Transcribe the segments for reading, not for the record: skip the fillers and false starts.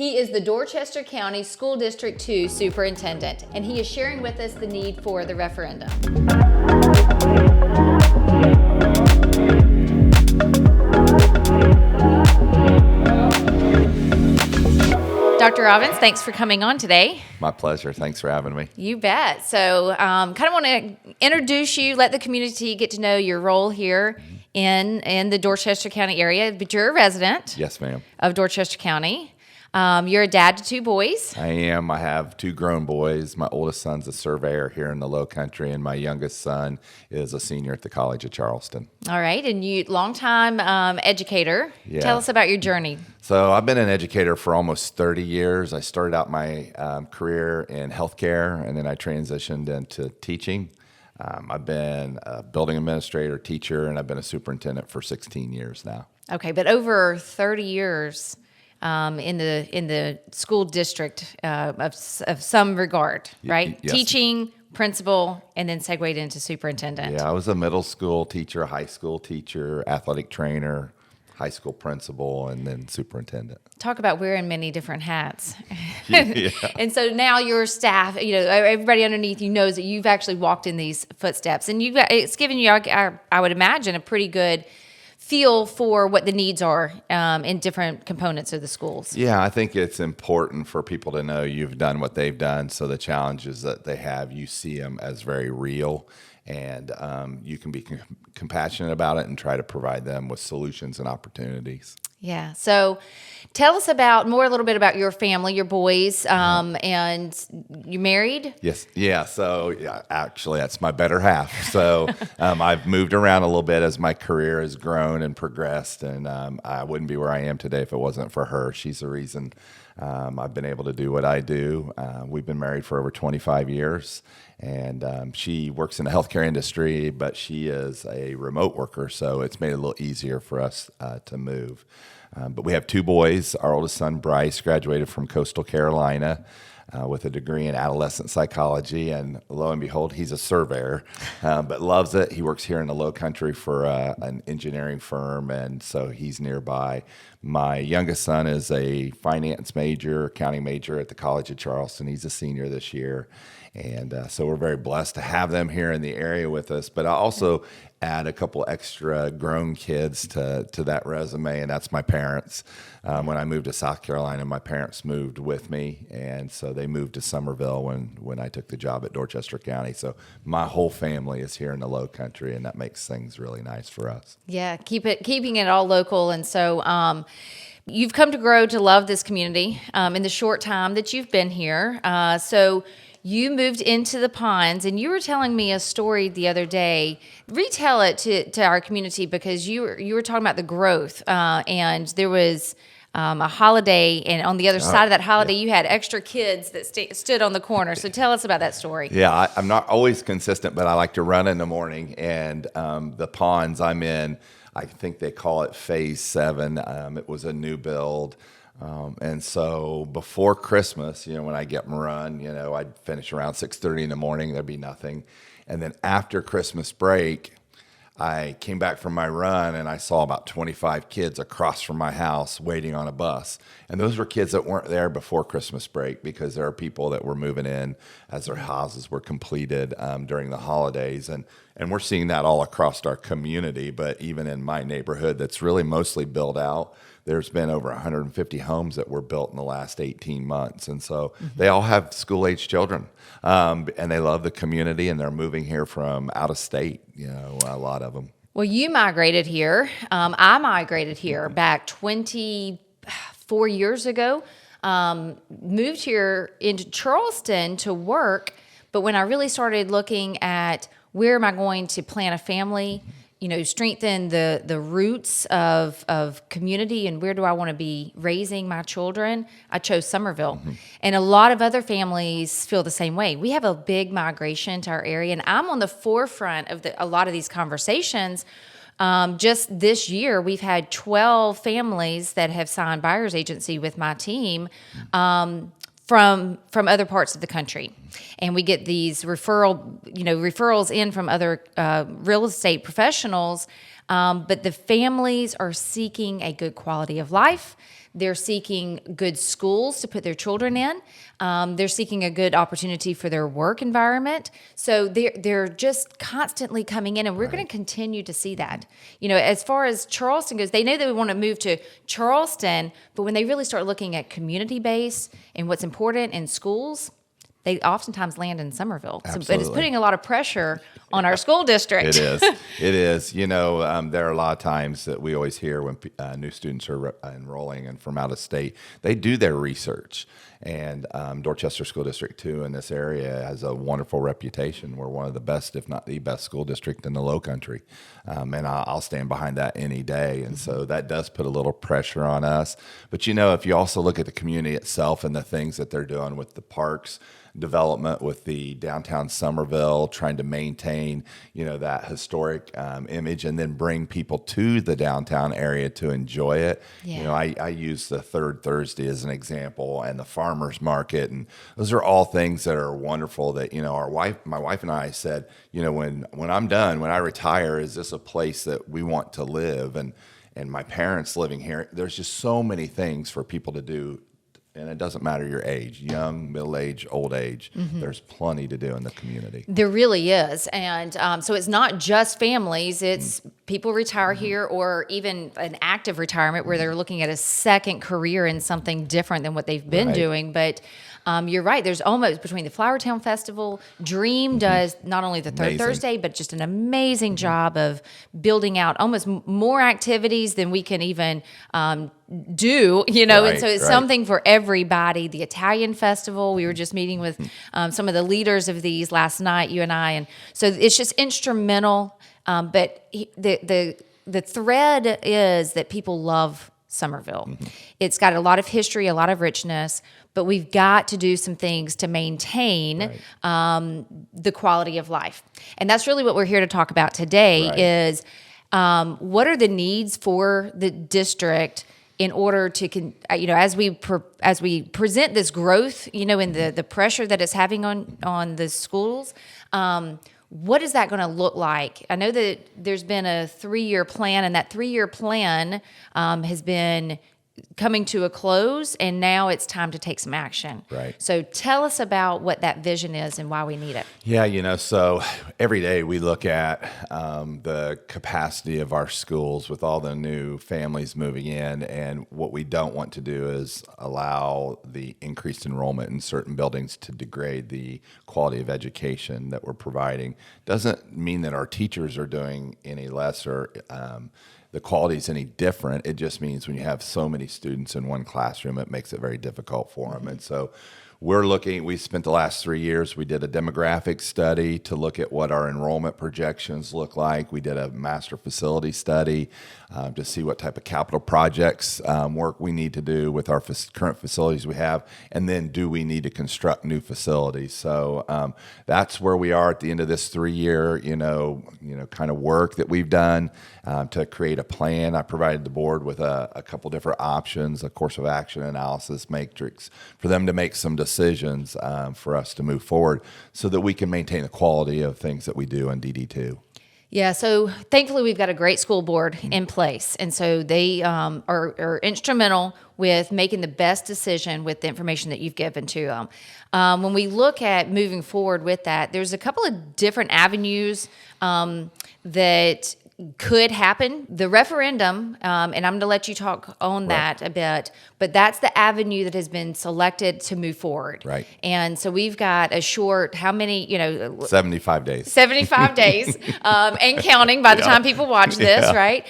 He is the Dorchester County School District 2 Superintendent, and he is sharing with us the need for the referendum. Dr. Robbins, thanks for coming on today. My pleasure. Thanks for having me. You bet. So kind of want to introduce you, let the community get to know your role here in the Dorchester County area, but you're a resident. Yes, ma'am. Of Dorchester County. You're a dad to 2 boys. I am. I have 2 grown boys. My oldest son's a surveyor here in the Low Country, and my youngest son is a senior at the College of Charleston. All right, and you longtime educator. Yeah. Tell us about your journey. So I've been an educator for almost 30 years. I started out my career in healthcare, and then I transitioned into teaching. I've been a building administrator, teacher, and I've been a superintendent for 16 years now. Okay, but over 30 years in the school district of some regard, right? Yes. Teaching, principal, and then segued into superintendent. Yeah, I was a middle school teacher, a high school teacher, athletic trainer, high school principal, and then superintendent. Talk about wearing many different hats. Yeah. And so now your staff, everybody underneath you knows that you've actually walked in these footsteps, and it's given you, I would imagine, a pretty good feel for what the needs are in different components of the schools. Yeah, I think it's important for people to know you've done what they've done, so the challenges that they have, you see them as very real, and you can be compassionate about it and try to provide them with solutions and opportunities. Yeah. So tell us a little bit about your family, your boys, and you married? Yes. Yeah. So actually, that's my better half. So I've moved around a little bit as my career has grown and progressed, and I wouldn't be where I am today if it wasn't for her. She's the reason I've been able to do what I do. We've been married for over 25 years, and she works in the healthcare industry, but she is a remote worker, so it's made it a little easier for us to move. But we have 2 boys. Our oldest son, Bryce, graduated from Coastal Carolina with a degree in adolescent psychology, and lo and behold, he's a surveyor, but loves it. He works here in the Low Country for an engineering firm, and so he's nearby. My youngest son is a finance major, accounting major at the College of Charleston. He's a senior this year, and so we're very blessed to have them here in the area with us. But I also add a couple extra grown kids to that resume, and that's my parents. When I moved to South Carolina, my parents moved with me, and so they moved to Somerville when I took the job at Dorchester County. So my whole family is here in the Low Country, and that makes things really nice for us. Yeah, keeping it all local, and so you've come to grow to love this community in the short time that you've been here. So you moved into the ponds, and you were telling me a story the other day. Retell it to our community, because you were talking about the growth, and there was a holiday, and on the other side of that holiday, you had extra kids that stood on the corner. So tell us about that story. Yeah, I'm not always consistent, but I like to run in the morning, and the ponds I'm in, I think they call it Phase 7. It was a new build. And so before Christmas, when I get them run, I'd finish around 6:30 in the morning, there'd be nothing. And then after Christmas break, I came back from my run and I saw about 25 kids across from my house waiting on a bus. And those were kids that weren't there before Christmas break, because there are people that were moving in as their houses were completed during the holidays. And we're seeing that all across our community, but even in my neighborhood that's really mostly built out, there's been over 150 homes that were built in the last 18 months. And so they all have school-age children, and they love the community, and they're moving here from out of state, a lot of them. Well, you migrated here. I migrated here back 24 years ago, moved here into Charleston to work. But when I really started looking at where am I going to plant a family, strengthen the roots of community, and where do I want to be raising my children, I chose Somerville. Mm-hmm. And a lot of other families feel the same way. We have a big migration to our area, and I'm on the forefront of a lot of these conversations. Just this year, we've had 12 families that have signed buyer's agency with my team from other parts of the country. And we get these referrals in from other real estate professionals But the families are seeking a good quality of life. They're seeking good schools to put their children in. They're seeking a good opportunity for their work environment. So they're just constantly coming in, and we're going to continue to see that. As far as Charleston goes, they know they want to move to Charleston, but when they really start looking at community base and what's important in schools, they oftentimes land in Summerville. So, but it's putting a lot of pressure on our school district. It is. It is. There are a lot of times that we always hear when new students are enrolling and from out of state, they do their research. And Dorchester School District 2 in this area has a wonderful reputation. We're one of the best, if not the best, school district in the Lowcountry. And I'll stand behind that any day. And so that does put a little pressure on us. But, if you also look at the community itself and the things that they're doing with the parks, development with the downtown Somerville, trying to maintain, that historic image and then bring people to the downtown area to enjoy it. Yeah. I use the Third Thursday as an example and the farmers market. And those are all things that are wonderful that, my wife and I said, when I'm done, when I retire, is this a place that we want to live? And my parents living here, there's just so many things for people to do. And it doesn't matter your age, young, middle age, old age. There's plenty to do in the community. There really is. And so it's not just families. It's people retire here or even an active retirement where they're looking at a second career in something different than what they've been doing. But you're right. There's almost between the Flowertown Festival, Dream does not only the Third Thursday, but just an amazing job of building out almost more activities than we can even do, and so it's something for everybody. The Italian Festival, we were just meeting with some of the leaders of these last night, you and I, and so it's just instrumental. But the thread is that people love Somerville. It's got a lot of history, a lot of richness, but we've got to do some things to maintain the quality of life. And that's really what we're here to talk about today is what are the needs for the district in order to, as we present this growth, and the pressure that it's having on the schools, what is that going to look like? I know that there's been a 3-year plan, and that 3-year plan has been coming to a close, and now it's time to take some action. Right. So tell us about what that vision is and why we need it. Yeah, so every day we look at the capacity of our schools with all the new families moving in, and what we don't want to do is allow the increased enrollment in certain buildings to degrade the quality of education that we're providing. Doesn't mean that our teachers are doing any less or the quality is any different. It just means when you have so many students in one classroom, it makes it very difficult for them. And so we spent the last 3 years, we did a demographic study to look at what our enrollment projections look like. We did a master facility study to see what type of capital projects work we need to do with our current facilities we have, and then do we need to construct new facilities. So that's where we are at the end of this 3-year, kind of work that we've done to create a plan. I provided the board with a couple different options, a course of action analysis matrix for them to make some decisions for us to move forward so that we can maintain the quality of things that we do in DD2. Yeah, so thankfully we've got a great school board in place, and so they are instrumental with making the best decision with the information that you've given to them. When we look at moving forward with that, there's a couple of different avenues that could happen. The referendum, and I'm going to let you talk on that a bit, but that's the avenue that has been selected to move forward. Right. And so we've got a short, how many, 75 days. 75 days and counting by the time people watch this, right?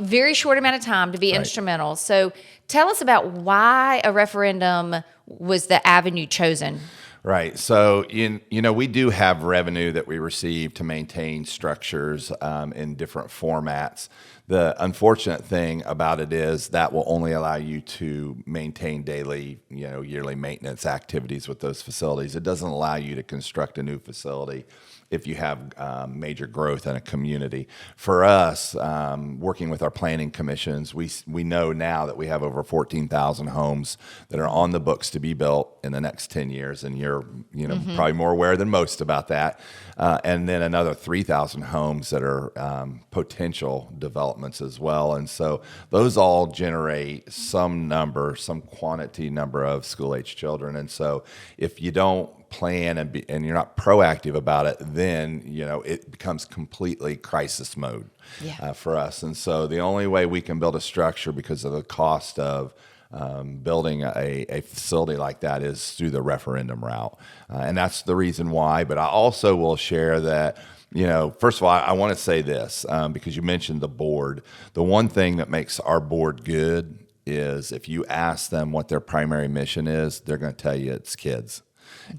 Very short amount of time to be instrumental. So tell us about why a referendum was the avenue chosen. Right. So, we do have revenue that we receive to maintain structures in different formats The unfortunate thing about it is that will only allow you to maintain daily, yearly maintenance activities with those facilities. It doesn't allow you to construct a new facility if you have major growth in a community. For us, working with our planning commissions, we know now that we have over 14,000 homes that are on the books to be built in the next 10 years, and you're probably more aware than most about that. And then another 3,000 homes that are potential developments as well. And so those all generate some quantity number of school-age children. And so if you don't plan and you're not proactive about it, then it becomes completely crisis mode for us. And so the only way we can build a structure because of the cost of building a facility like that is through the referendum route. And that's the reason why. But I also will share that, first of all, I want to say this because you mentioned the board. The one thing that makes our board good is if you ask them what their primary mission is, they're going to tell you it's kids.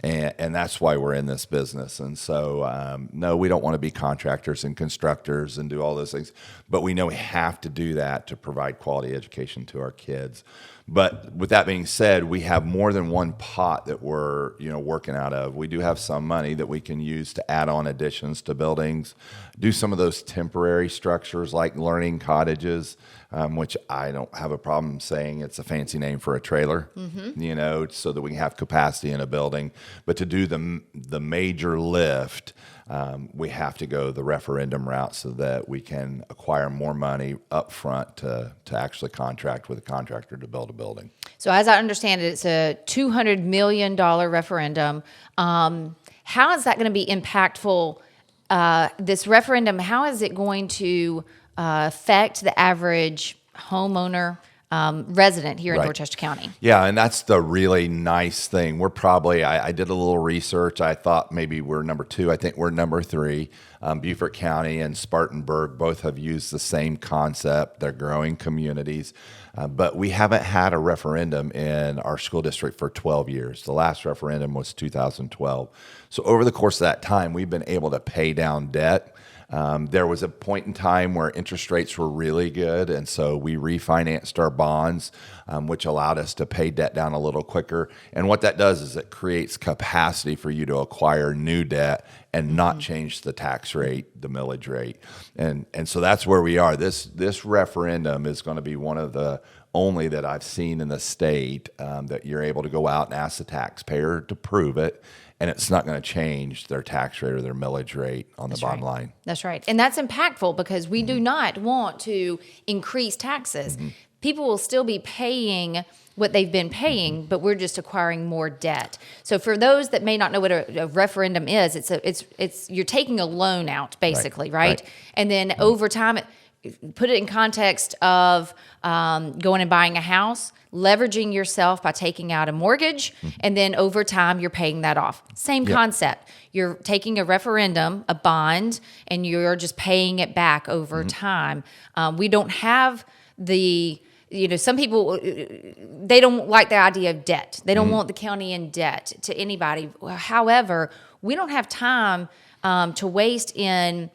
And that's why we're in this business. And so, no, we don't want to be contractors and constructors and do all those things, but we know we have to do that to provide quality education to our kids. But with that being said, we have more than one pot that we're, working out of. We do have some money that we can use to add on additions to buildings, do some of those temporary structures like learning cottages, which I don't have a problem saying it's a fancy name for a trailer, so that we can have capacity in a building. But to do the major lift, we have to go the referendum route so that we can acquire more money up front to actually contract with a contractor to build a building. So as I understand it, it's a $200 million referendum. How is that going to be impactful? This referendum, how is it going to affect the average homeowner, resident here in Dorchester County? Yeah, and that's the really nice thing. We're probably, I did a little research. I thought maybe we're number 2. I think we're number 3. Beaufort County and Spartanburg both have used the same concept. They're growing communities. But we haven't had a referendum in our school district for 12 years. The last referendum was 2012. So over the course of that time, we've been able to pay down debt. There was a point in time where interest rates were really good, and so we refinanced our bonds, which allowed us to pay debt down a little quicker. And what that does is it creates capacity for you to acquire new debt and not change the tax rate, the millage rate. And so that's where we are. This referendum is going to be one of the only that I've seen in the state that you're able to go out and ask the taxpayer to prove it, and it's not going to change their tax rate or their millage rate on the bottom line. That's right. And that's impactful because we do not want to increase taxes. People will still be paying what they've been paying, but we're just acquiring more debt. So for those that may not know what a referendum is, it's you're taking a loan out basically, right? And then over time, put it in context of going and buying a house, leveraging yourself by taking out a mortgage, and then over time you're paying that off. Same concept. You're taking a referendum, a bond, and you're just paying it back over time. We don't have the, some people, they don't like the idea of debt. They don't want the county in debt to anybody. However, we don't have time to waste in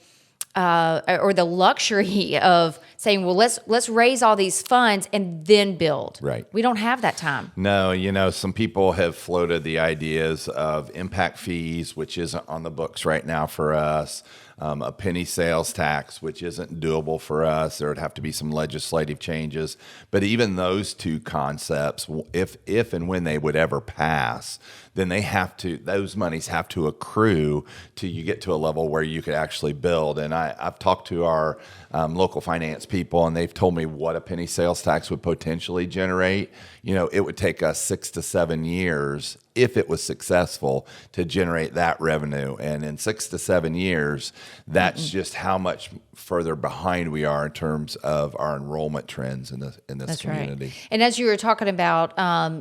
or the luxury of saying, well, let's raise all these funds and then build. Right. We don't have that time. No, some people have floated the ideas of impact fees, which isn't on the books right now for us. A penny sales tax, which isn't doable for us. There would have to be some legislative changes. But even those two concepts, if and when they would ever pass, then those monies have to accrue till you get to a level where you could actually build. And I've talked to our local finance people, and they've told me what a penny sales tax would potentially generate. It would take us 6 to 7 years, if it was successful, to generate that revenue. And in 6 to 7 years, that's just how much further behind we are in terms of our enrollment trends in this That's community. Right. And as you were talking about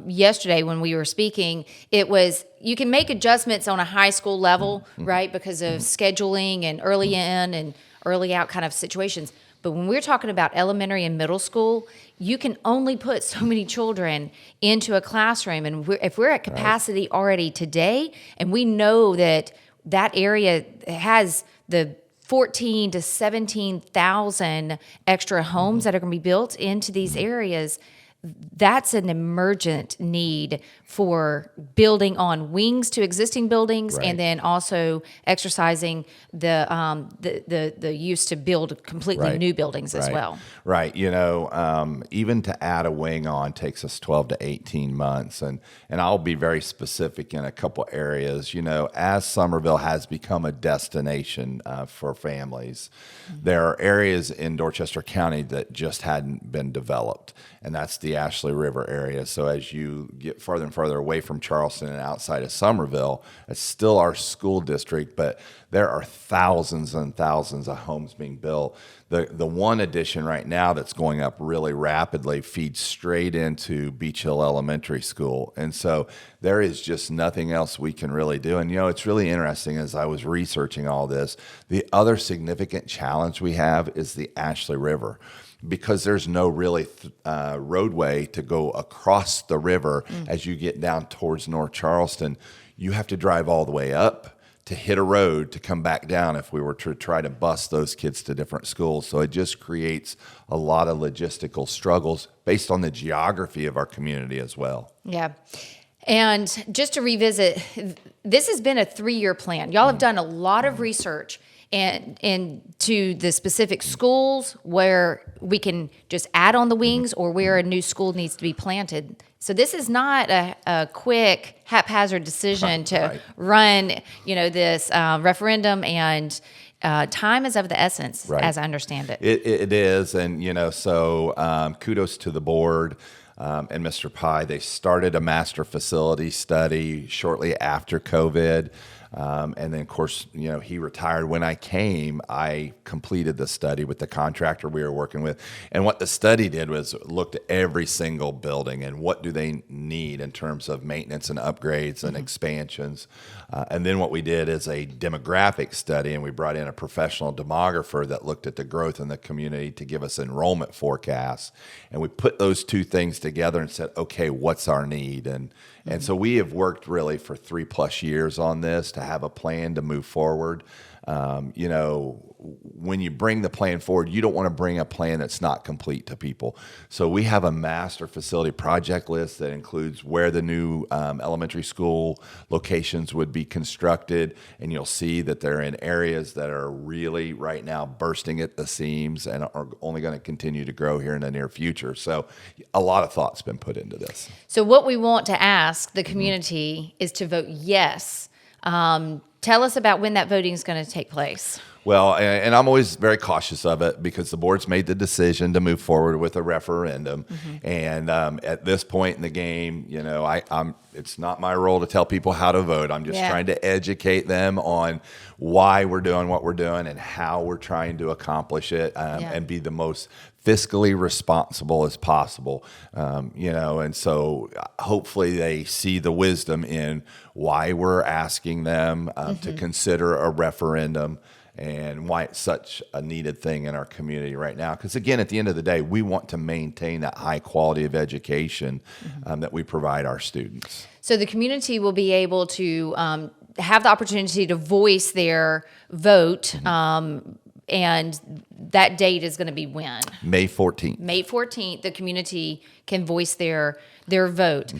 yesterday when we were speaking, it was you can make adjustments on a high school level, right, because of scheduling and early in and early out kind of situations. But when we're talking about elementary and middle school, you can only put so many children into a classroom. And if we're at capacity already today, and we know that area has the 14 to 17,000 extra homes that are going to be built into these areas. That's an emergent need for building on wings to existing buildings, Right. and then also exercising the use to build completely Right. new buildings as Right. well. Right. Even to add a wing on takes us 12 to 18 months. And I'll be very specific in a couple areas. As Summerville has become a destination for families, there are areas in Dorchester County that just hadn't been developed. And that's the Ashley River area. So as you get farther and farther away from Charleston and outside of Summerville, it's still our school district, but there are thousands and thousands of homes being built. The one addition right now that's going up really rapidly feeds straight into Beach Hill Elementary School. And so there is just nothing else we can really do. And, it's really interesting as I was researching all this, the other significant challenge we have is the Ashley River. Because there's no really roadway to go across the river as you get down towards North Charleston, you have to drive all the way up to hit a road to come back down if we were to try to bus those kids to different schools. So it just creates a lot of logistical struggles based on the geography of our community as well. Yeah. And just to revisit, this has been a 3-year plan. Y'all have done a lot of research and to the specific schools where we can just add on the wings or where a new school needs to be planted. So this is not a quick haphazard decision to Right. run, this referendum, and time is of the essence, Right. as I understand it. It is, and so kudos to the board and Mr. Pye. They started a master facility study shortly after COVID. And then, of course, he retired. When I came, I completed the study with the contractor we were working with. And what the study did was looked at every single building and what do they need in terms of maintenance and upgrades and expansions. And then what we did is a demographic study, and we brought in a professional demographer that looked at the growth in the community to give us enrollment forecasts. And we put those two things together and said, okay, what's our need? And so we have worked really for 3+ years on this to have a plan to move forward. When you bring the plan forward, you don't want to bring a plan that's not complete to people. So we have a master facility project list that includes where the new elementary school locations would be constructed. And you'll see that they're in areas that are really right now bursting at the seams and are only going to continue to grow here in the near future. So a lot of thought's been put into this. So what we want to ask the community is to vote yes. Tell us about when that voting is going to take place. Well, and I'm always very cautious of it because the board's made the decision to move forward with a referendum. And at this point in the game, it's not my role to tell people how to vote. I'm just trying to educate them on why we're doing what we're doing and how we're trying to accomplish it and be the most fiscally responsible as possible. And so hopefully they see the wisdom in why we're asking them to consider a referendum and why it's such a needed thing in our community right now. Because again, at the end of the day, we want to maintain that high quality of education that we provide our students. So the community will be able to have the opportunity to voice their vote, and that date is going to be when? May 14th. May 14th, the community can voice their vote.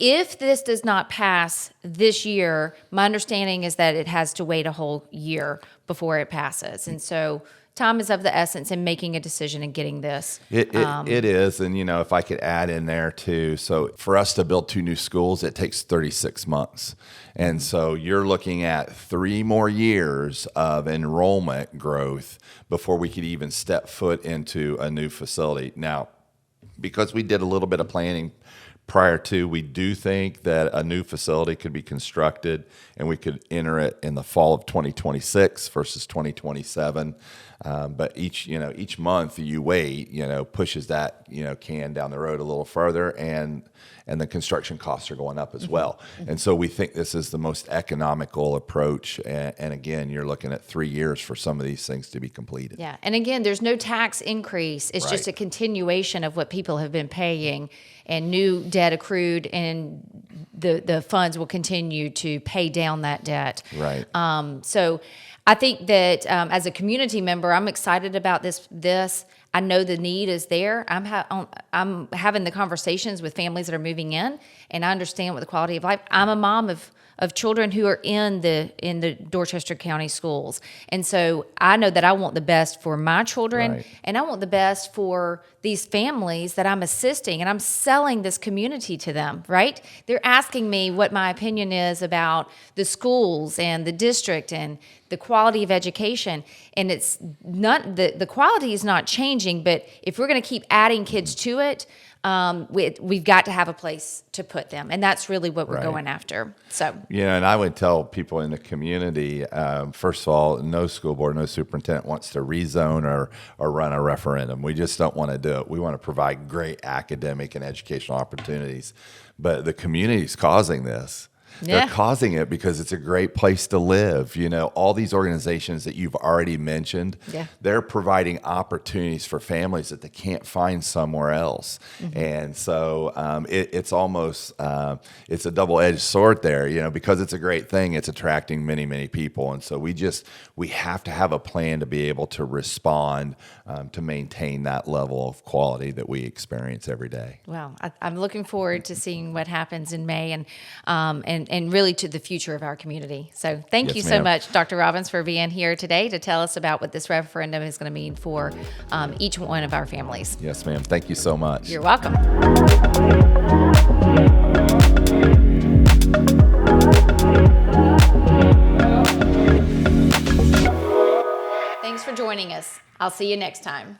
If this does not pass this year, my understanding is that it has to wait a whole year before it passes. And so time is of the essence in making a decision and getting this. It is. And, if I could add in there too. So for us to build 2 new schools, it takes 36 months. And so you're looking at 3 more years of enrollment growth before we could even step foot into a new facility. Now, because we did a little bit of planning prior to, we do think that a new facility could be constructed and we could enter it in the fall of 2026 versus 2027. But each month you wait, pushes that, can down the road a little further, and the construction costs are going up as well. And so we think this is the most economical approach. And again, you're looking at 3 years for some of these things to be completed. Yeah. And again, there's no tax increase. It's just a continuation of what people have been paying, and new debt accrued, and the funds will continue to pay down that debt. Right. So I think that as a community member, I'm excited about this. I know the need is there. I'm having the conversations with families that are moving in, and I understand what the quality of life. I'm a mom of children who are in the Dorchester County schools, and so I know that I want the best for my children, Right. and I want the best for these families that I'm assisting, and I'm selling this community to them. Right? They're asking me what my opinion is about the schools and the district and the quality of education, and it's not the quality is not changing. But if we're going to keep adding kids to it, we've got to have a place to put them, and that's really what we're Right. going after. So, And I would tell people in the community, first of all, no school board, no superintendent wants to rezone or run a referendum. We just don't want to do it. We want to provide great academic and educational opportunities, but the community is causing this. Yeah. They're causing it because it's a great place to live. All these organizations that you've already mentioned, Yeah. they're providing opportunities for families that they can't find somewhere else. Mm-hmm. And so it's almost, it's a double-edged sword there, because it's a great thing. It's attracting many, many people. And so we have to have a plan to be able to respond to maintain that level of quality that we experience every day. well, I'm looking forward to seeing what happens in May and really to the future of our community. So thank Yes, you so ma'am. much, Dr. Robbins, for being here today to tell us about what this referendum is going to mean for each one of our families. Yes, ma'am. Thank you so much. You're welcome. Thanks for joining us. I'll see you next time.